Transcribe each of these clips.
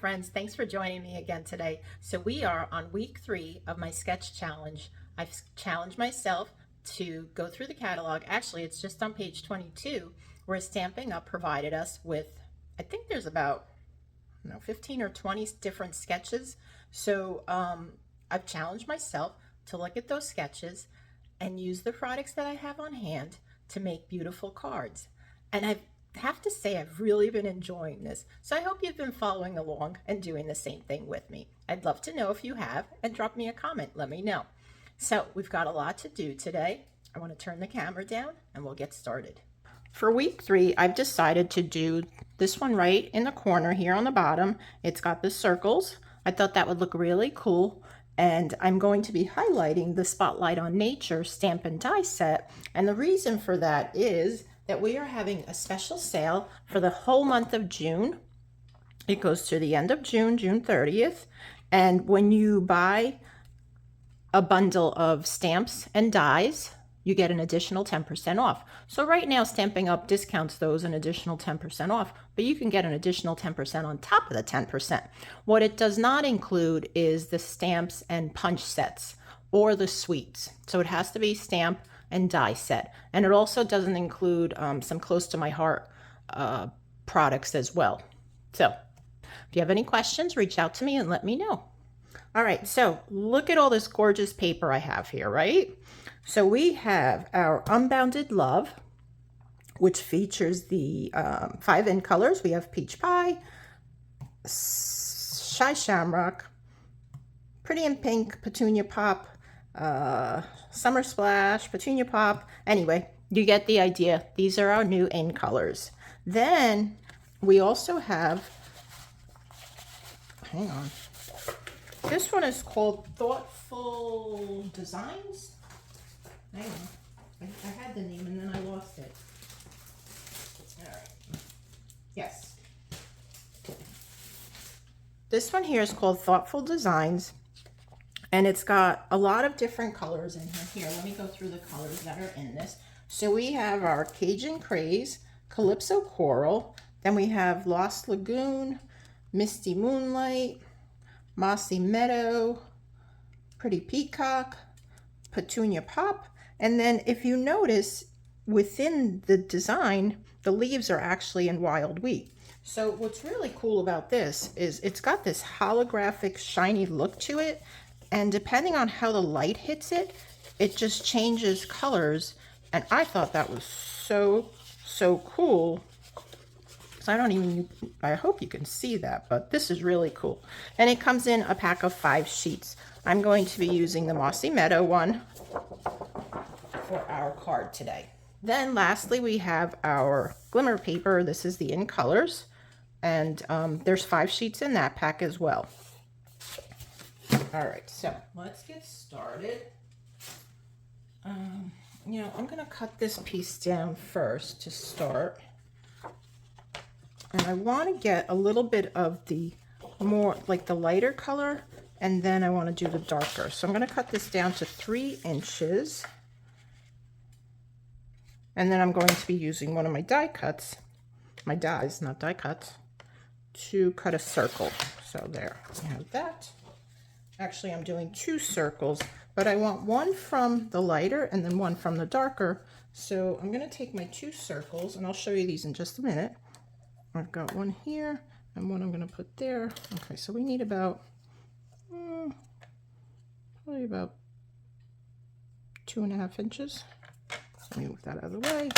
friends, thanks for joining me again today. So we are on week 3 of my sketch challenge. I've challenged myself to go through the catalog. Actually, it's just on page 22 where Stampin' Up! Provided us with, I think there's about 15 or 20 different sketches. So I've challenged myself to look at those sketches and use the products that I have on hand to make beautiful cards. And I have to say I've really been enjoying this. So I hope you've been following along and doing the same thing with me. I'd love to know if you have, and drop me a comment, let me know. So we've got a lot to do today. I want to turn the camera down and we'll get started. For week 3, I've decided to do this one right in the corner here on the bottom. It's got the circles. I thought that would look really cool. And I'm going to be highlighting the Spotlight on Nature Stampin' Die set. And the reason for that is that we are having a special sale for the whole month of June. It goes to the end of June, June 30th. And when you buy a bundle of stamps and dies, you get an additional 10% off. So right now, Stampin' Up! Discounts those an additional 10% off, but you can get an additional 10% on top of the 10%. What it does not include is the stamps and punch sets or the suites. So it has to be stamp and die set. And it also doesn't include some close to my heart products as well. So if you have any questions, reach out to me and let me know. All right, so look at all this gorgeous paper I have here, right? So we have our Unbounded Love, which features the 5 in colors. We have Peach Pie, Shy Shamrock, Pretty in Pink, Petunia Pop, Summer Splash, Petunia Pop. Anyway, you get the idea. These are our new in colors. Then we also have, hang on. This one is called Thoughtful Designs. Hang on. I had the name and then I lost it. All right. Yes. This one here is called Thoughtful Designs. And it's got a lot of different colors in here. Here, let me go through the colors that are in this. So we have our Cajun Craze, Calypso Coral. Then we have Lost Lagoon, Misty Moonlight, Mossy Meadow, Pretty Peacock, Petunia Pop. And then if you notice, within the design, the leaves are actually in wild wheat. So what's really cool about this is it's got this holographic shiny look to it. And depending on how the light hits it, it just changes colors. And I thought that was so cool. I hope you can see that, but this is really cool. And it comes in a pack of 5 sheets. I'm going to be using the Mossy Meadow one for our card today. Then lastly, we have our glimmer paper. This is the in colors, and there's 5 sheets in that pack as well. All right, so let's get started. I'm gonna cut this piece down first to start. And I want to get a little bit of the more, like the lighter color, and then I want to do the darker. So I'm going to cut this down to 3 inches. And then I'm going to be using one of my die cuts, my dies, not die cuts, to cut a circle. So there, I have that. Actually, I'm doing 2 circles, but I want one from the lighter and then one from the darker. So I'm going to take my 2 circles, and I'll show you these in just a minute. I've got one here and one I'm going to put there. Okay, so we need about, probably about 2.5 inches. Let me move that out of the way.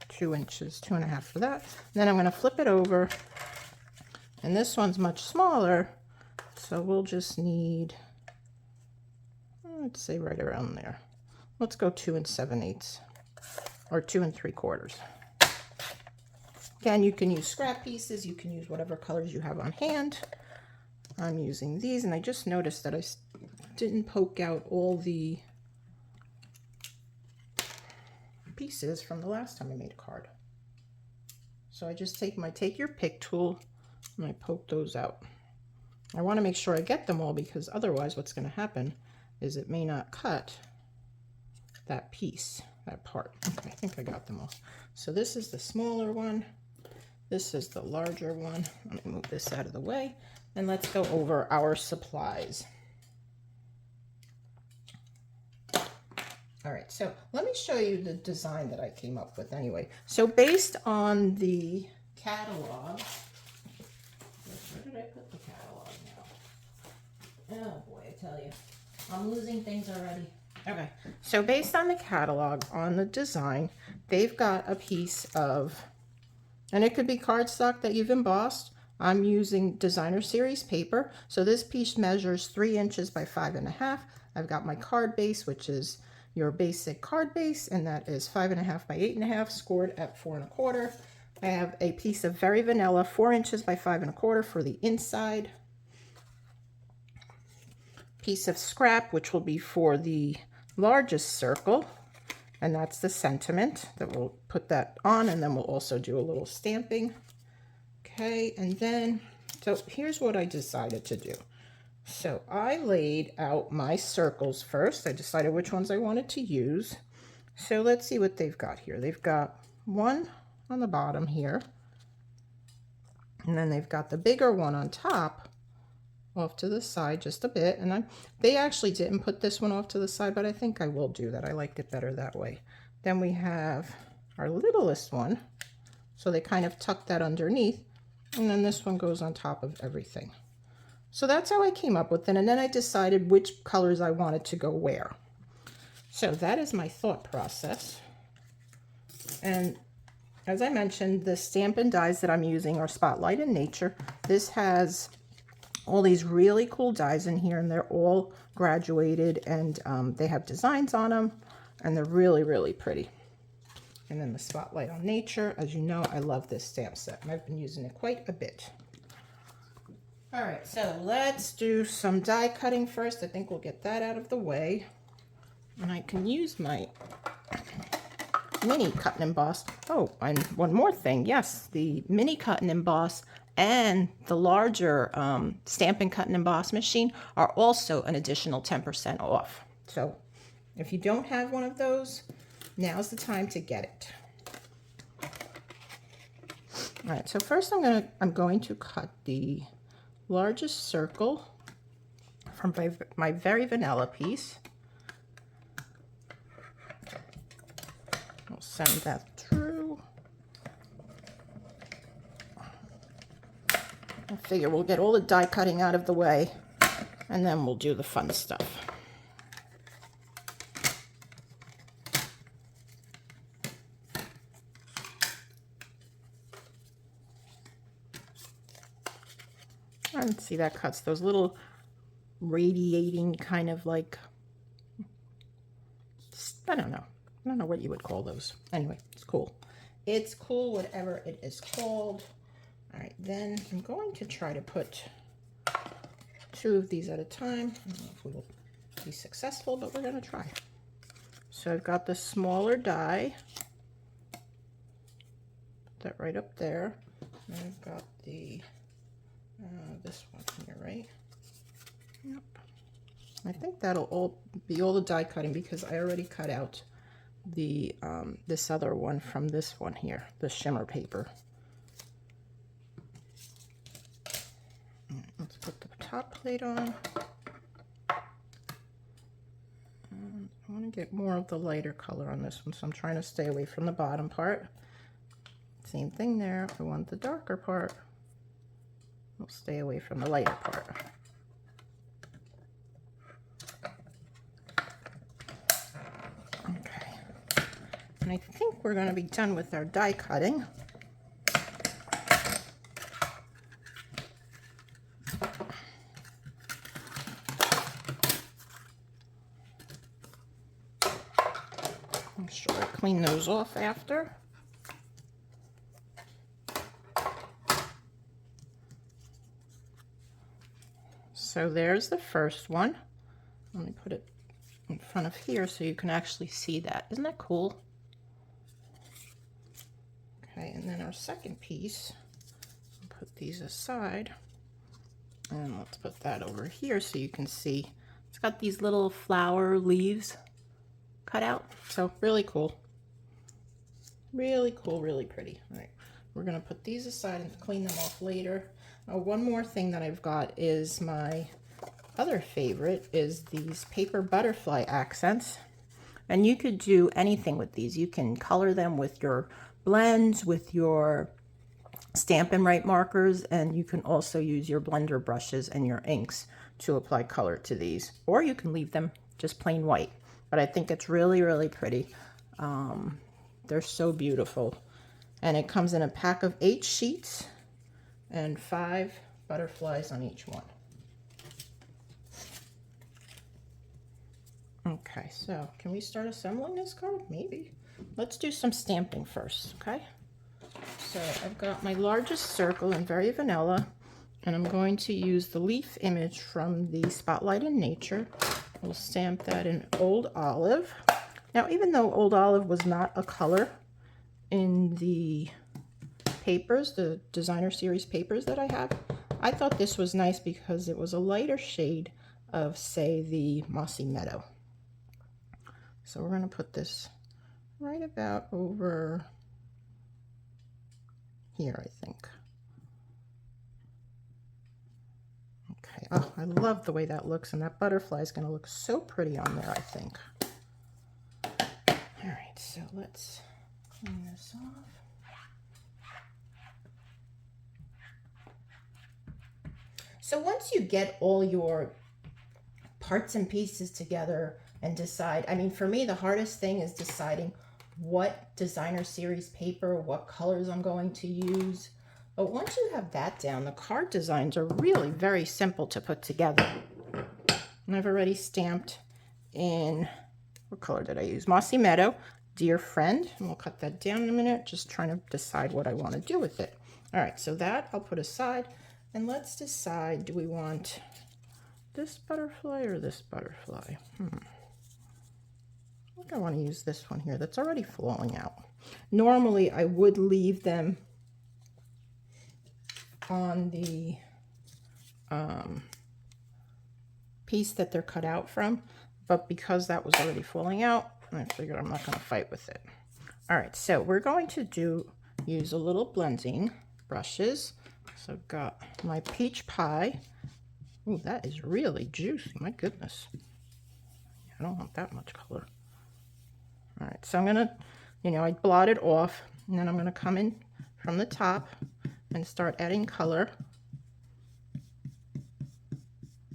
2 inches, 2.5 for that. And then I'm going to flip it over. And this one's much smaller, so we'll just need, let's say right around there. Let's go 2 7/8 or 2 3/4. Again, you can use scrap pieces, you can use whatever colors you have on hand. I'm using these, and I just noticed that I didn't poke out all the pieces from the last time I made a card. So I just take your pick tool and I poke those out. I want to make sure I get them all, because otherwise what's going to happen is it may not cut that piece, that part. Okay, I think I got them all. So this is the smaller one. This is the larger one. Let me move this out of the way, and let's go over our supplies. All right, so let me show you the design that I came up with anyway. So based on the catalog, where did I put the catalog now? Oh boy, I tell you, I'm losing things already. Okay, so based on the catalog, on the design, they've got a piece of, and it could be cardstock that you've embossed. I'm using designer series paper. So this piece measures 3 inches by 5.5. I've got my card base, which is your basic card base, and that is 5.5 by 8.5, scored at 4.25. I have a piece of Very Vanilla, 4 inches by 5.25 for the inside. Piece of scrap, which will be for the largest circle, and that's the sentiment that we'll put that on, and then we'll also do a little stamping. Okay, and then, so here's what I decided to do. So I laid out my circles first. I decided which ones I wanted to use. So let's see what they've got here. They've got one on the bottom here, and then they've got the bigger one on top, off to the side just a bit. And they actually didn't put this one off to the side, but I think I will do that. I liked it better that way. Then we have our littlest one, so they kind of tuck that underneath, and then this one goes on top of everything. So that's how I came up with it, and then I decided which colors I wanted to go where. So that is my thought process. And as I mentioned, the Stampin' dies that I'm using are Spotlight and Nature. This has all these really cool dies in here, and they're all graduated, and they have designs on them, and they're really, really pretty. And then the Spotlight on Nature, as you know, I love this stamp set, and I've been using it quite a bit. All right, so let's do some die cutting first. I think we'll get that out of the way. And I can use my mini cut and emboss. Oh, and one more thing. Yes, the mini cut and emboss and the larger Stampin' Cut and Emboss machine are also an additional 10% off. So if you don't have one of those, now's the time to get it. All right, so first I'm going to cut the largest circle from my Very Vanilla piece. I'll send that through. I figure we'll get all the die cutting out of the way, and then we'll do the fun stuff. And see, that cuts those little radiating kind of like, I don't know what you would call those. Anyway, it's cool. It's cool, whatever it is called. All right, then I'm going to try to put 2 of these at a time. I don't know if we will be successful, but we're going to try. So I've got the smaller die. Put that right up there. And I've got the this one here, right? Yep. I think that'll all be all the die cutting, because I already cut out the this other one from this one here, the shimmer paper. Let's put the top plate on. And I want to get more of the lighter color on this one, so I'm trying to stay away from the bottom part. Same thing there. I want the darker part. We'll stay away from the lighter part. Okay. And I think we're going to be done with our die cutting. I'm sure I clean those off after. So there's the first one. Let me put it in front of here so you can actually see that. Isn't that cool? Okay, and then our second piece, I'll put these aside. And let's put that over here so you can see. It's got these little flower leaves cut out. So really cool. Really cool, really pretty. All right, we're going to put these aside and clean them off later. One more thing that I've got is my other favorite is these paper butterfly accents. And you could do anything with these. You can color them with your blends, with your Stampin' Write markers, and you can also use your blender brushes and your inks to apply color to these. Or you can leave them just plain white. But I think it's really, really pretty. They're so beautiful. And it comes in a pack of 8 sheets and 5 butterflies on each one. Okay, so can we start assembling this card? Maybe. Let's do some stamping first, okay? So I've got my largest circle in Very Vanilla, and I'm going to use the leaf image from the Spotlight in Nature. We'll stamp that in Old Olive. Now, even though Old Olive was not a color in the papers, the designer series papers that I have, I thought this was nice because it was a lighter shade of, say, the Mossy Meadow. So we're going to put this right about over here, I think. Okay, oh, I love the way that looks, and that butterfly is going to look so pretty on there, I think. All right, so let's clean this off. So once you get all your parts and pieces together and decide, I mean, for me, the hardest thing is deciding what designer series paper, what colors I'm going to use. But once you have that down, the card designs are really very simple to put together. And I've already stamped in, what color did I use? Mossy Meadow, Dear Friend. And we'll cut that down in a minute, just trying to decide what I want to do with it. All right, so that I'll put aside. And let's decide, do we want this butterfly or this butterfly? I think I want to use this one here that's already falling out. Normally I would leave them on the piece that they're cut out from, but because that was already falling out, I figured I'm not going to fight with it. All right, so we're going to use a little blending brushes. So I've got my peach pie. Ooh, that is really juicy, my goodness. I don't want that much color. All right, so I'm gonna, I blot it off, and then I'm gonna come in from the top and start adding color,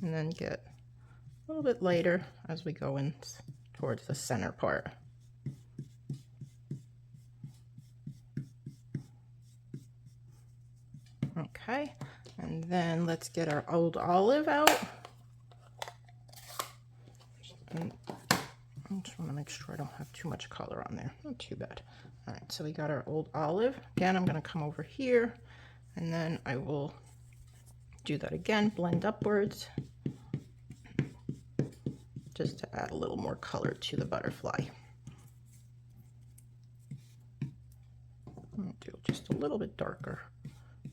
and then get a little bit later as we go in towards the center part. Okay, and then let's get our Old Olive out. And I just want to make sure I don't have too much color on there. Not too bad. All right, so we got our Old Olive. Again, I'm going to come over here, and then I will do that again, blend upwards, just to add a little more color to the butterfly. I'll do just a little bit darker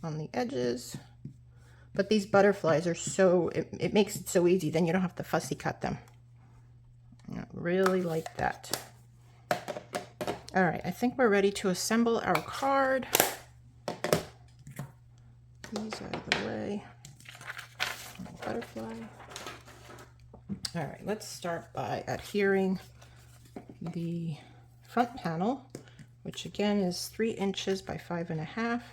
on the edges. But these butterflies are so, it makes it so easy, then you don't have to fussy cut them. I really like that. All right, I think we're ready to assemble our card. These out of the way. Butterfly. All right, let's start by adhering the front panel, which again is 3 inches by 5.5.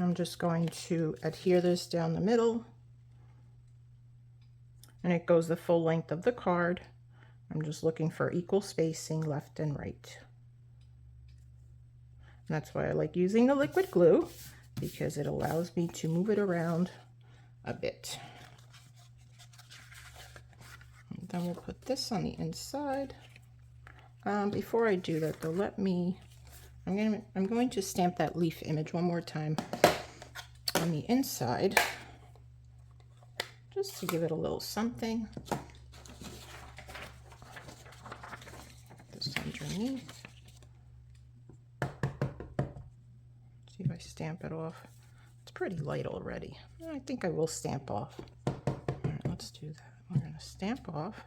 I'm just going to adhere this down the middle, and it goes the full length of the card. I'm just looking for equal spacing left and right. And that's why I like using the liquid glue, because it allows me to move it around a bit. And then we'll put this on the inside. Before I do that though, I'm going to stamp that leaf image one more time on the inside, just to give it a little something. This underneath. See if I stamp it off. It's pretty light already. I think I will stamp off. All right, let's do that. I'm going to stamp off,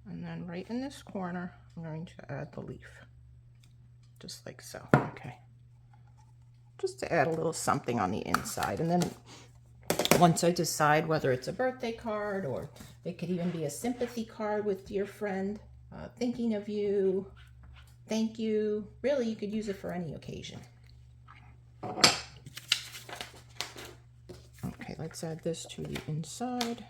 and then right in this corner, I'm going to add the leaf, just like so. Okay. Just to add a little something on the inside. And then once I decide whether it's a birthday card or it could even be a sympathy card with dear friend, thinking of you, thank you. Really, you could use it for any occasion. Okay, let's add this to the inside.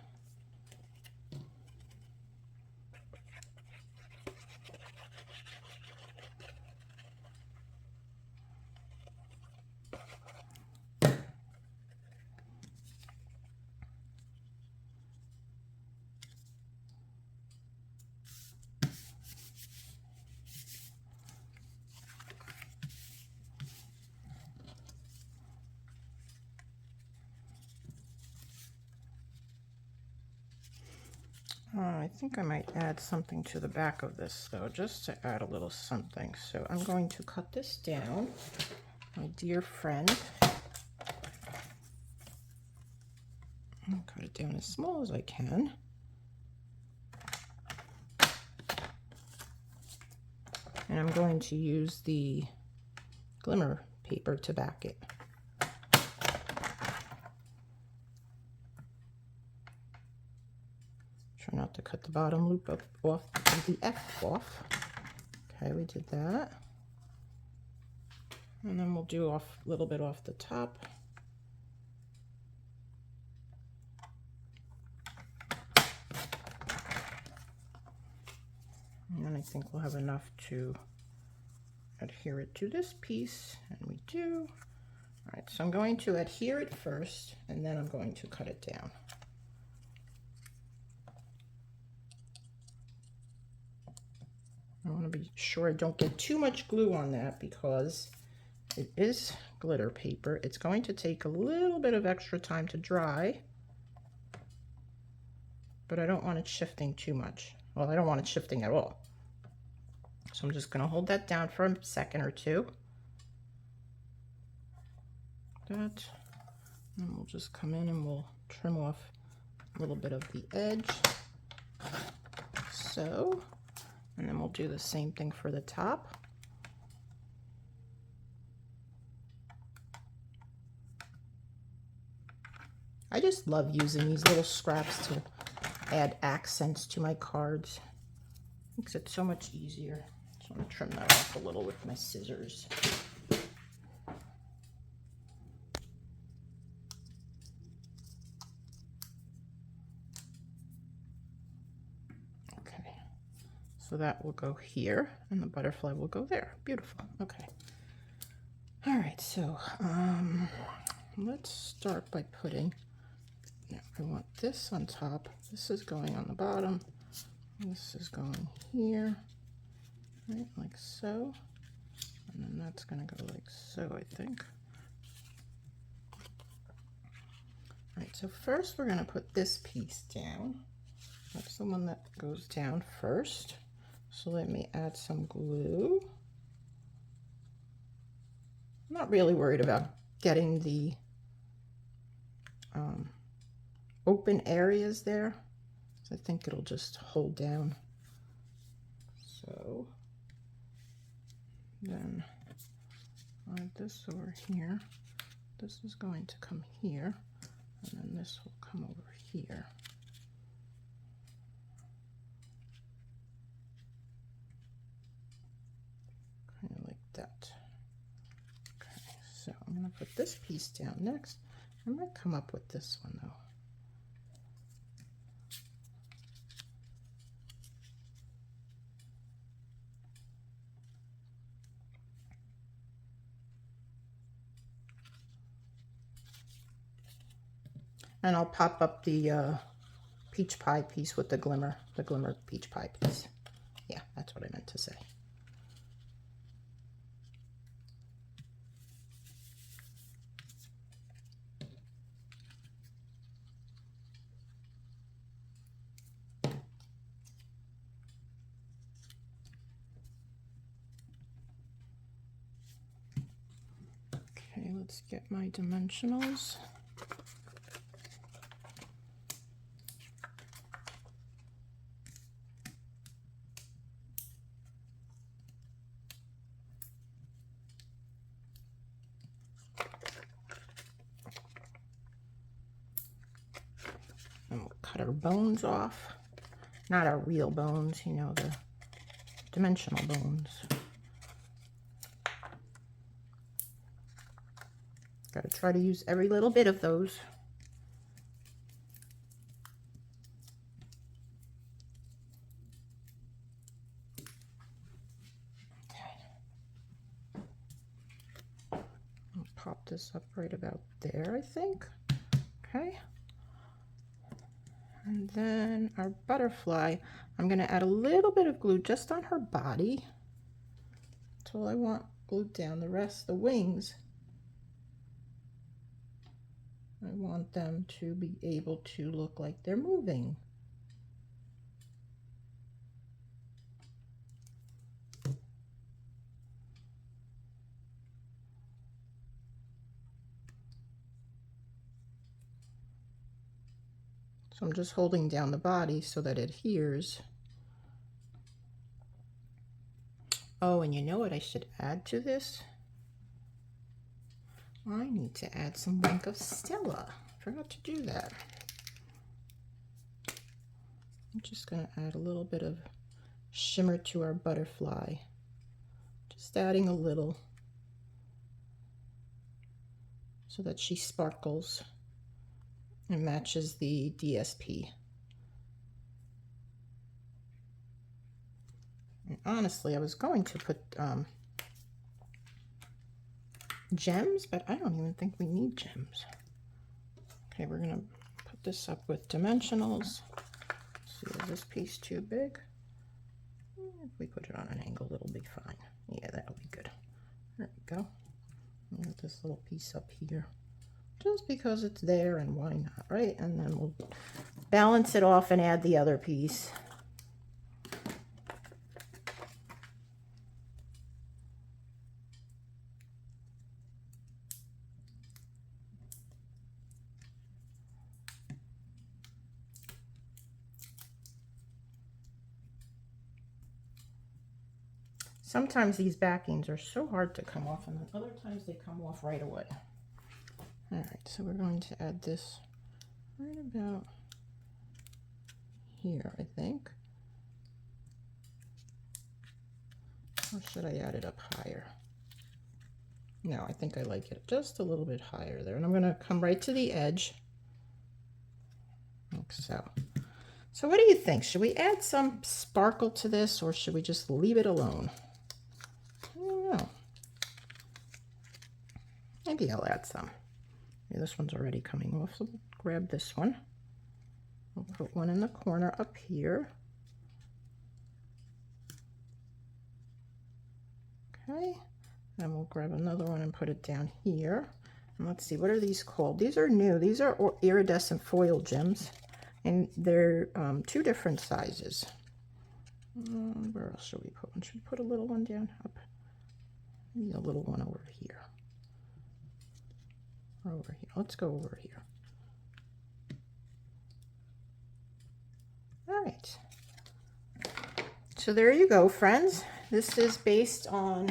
I think I might add something to the back of this though, just to add a little something. So I'm going to cut this down, my dear friend. I'll cut it down as small as I can. And I'm going to use the glimmer paper to back it. Try not to cut the bottom loop up off, the F off. Okay, we did that. And then we'll do off a little bit off the top. And then I think we'll have enough to adhere it to this piece, and we do. All right, so I'm going to adhere it first, and then I'm going to cut it down. I want to be sure I don't get too much glue on that because it is glitter paper. It's going to take a little bit of extra time to dry, but I don't want it shifting too much. Well, I don't want it shifting at all. So I'm just going to hold that down for a second or two. That, and we'll just come in and we'll trim off a little bit of the edge. So, and then we'll do the same thing for the top. I just love using these little scraps to add accents to my cards. Makes it so much easier. So I'm going to trim that off a little with my scissors. Okay, so that will go here and the butterfly will go there. Beautiful. Okay. All right, so let's start by putting, I want this on top. This is going on the bottom. This is going here, right, like so. And then that's going to go like so, I think. All right, so first we're going to put this piece down. That's the one that goes down first. So let me add some glue. I'm not really worried about getting the open areas there. So I think it'll just hold down. So then add this over here. This is going to come here, and then this will come over here. Kind of like that. Okay, so I'm going to put this piece down next. I'm going to come up with this one though. And I'll pop up the peach pie piece with the glimmer peach pie piece. Yeah, that's what I meant to say. Okay, let's get my dimensionals. cut our bones off. Not our real bones, you know, the dimensional bones. Gotta try to use every little bit of those. I'll pop this up right about there, I think. Okay. And then our butterfly, I'm going to add a little bit of glue just on her body. That's all I want glued down. The rest, the wings, I want them to be able to look like they're moving. So I'm just holding down the body so that it adheres. Oh, and you know what I should add to this? I need to add some Wink of Stella. Forgot to do that. I'm just going to add a little bit of shimmer to our butterfly. Just adding a little so that she sparkles and matches the DSP. And honestly, I was going to put gems, but I don't even think we need gems. Okay, we're gonna put this up with dimensionals. Let's see, is this piece too big? If we put it on an angle, it'll be fine. Yeah, that'll be good. There we go. Put this little piece up here, just because it's there, and why not, right? And then we'll balance it off and add the other piece. Sometimes these backings are so hard to come off, and then other times they come off right away. All right, so we're going to add this right about here, I think. Or should I add it up higher? No, I think I like it just a little bit higher there. And I'm going to come right to the edge, like so. So what do you think? Should we add some sparkle to this, or should we just leave it alone? I don't know. Maybe I'll add some. Okay, this one's already coming off, so we'll grab this one. We'll put one in the corner up here. Okay, then we'll grab another one and put it down here. And let's see, what are these called? These are new. These are iridescent foil gems, and they're 2 different sizes. Where else should we put one? Should we put a little one down up? Maybe a little one over here. Or over here. Let's go over here. All right. So there you go, friends. This is based on,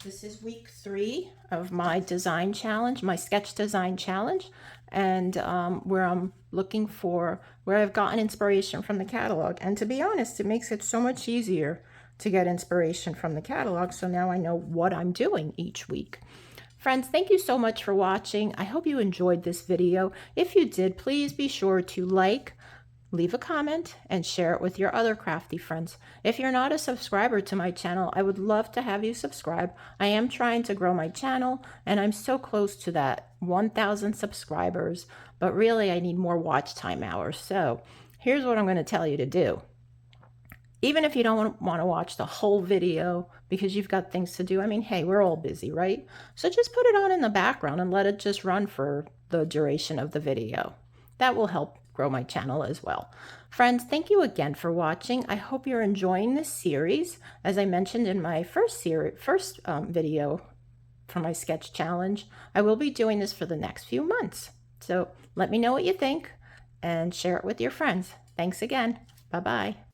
this is week 3 of my design challenge, my sketch design challenge, and where I'm looking for, where I've gotten inspiration from the catalog. And to be honest, it makes it so much easier to get inspiration from the catalog. So now I know what I'm doing each week. Friends, thank you so much for watching. I hope you enjoyed this video. If you did, please be sure to like, leave a comment, and share it with your other crafty friends. If you're not a subscriber to my channel, I would love to have you subscribe. I am trying to grow my channel, and I'm so close to that 1,000 subscribers, but really I need more watch time hours. So here's what I'm going to tell you to do. Even if you don't want to watch the whole video because you've got things to do, I mean, hey, we're all busy, right? So just put it on in the background and let it just run for the duration of the video. That will help grow my channel as well. Friends, thank you again for watching. I hope you're enjoying this series. As I mentioned in my first video for my sketch challenge, I will be doing this for the next few months. So let me know what you think and share it with your friends. Thanks again. Bye-bye.